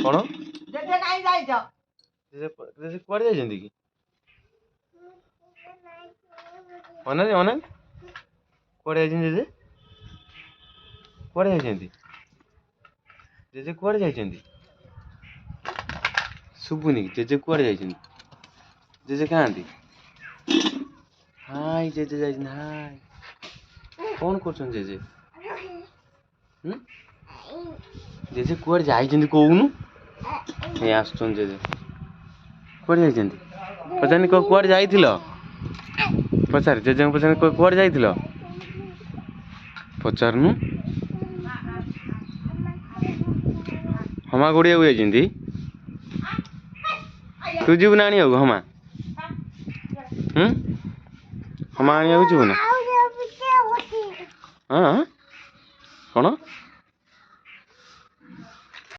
कौन जेजे काई जाइछ जेजे कुआडे जाइछन्ती कि अनन अनन कुआडे जाइछन्ती जेजे कुआडे जाइछन्ती जेजे कुआडे जाइछन्ती सुबुनी जेजे कुआडे जाइछन्ती जेजे कहाँती हाय जेजे जाइछन् हाय कौन करछन् जेजे जेजे कुआडे जाइछन्ती कहूनु ए आछन् जेजे कुआडे जाइछन्ती पचानि कुआडे जाइथिल पचार जेजे पचानि कुआडे जाइथिल पचारनु हमा गुड़िया जाइछन्ती तू जीवु ना आनियाकु हमा हमा आनियाकु जीवु ना हाँ कौन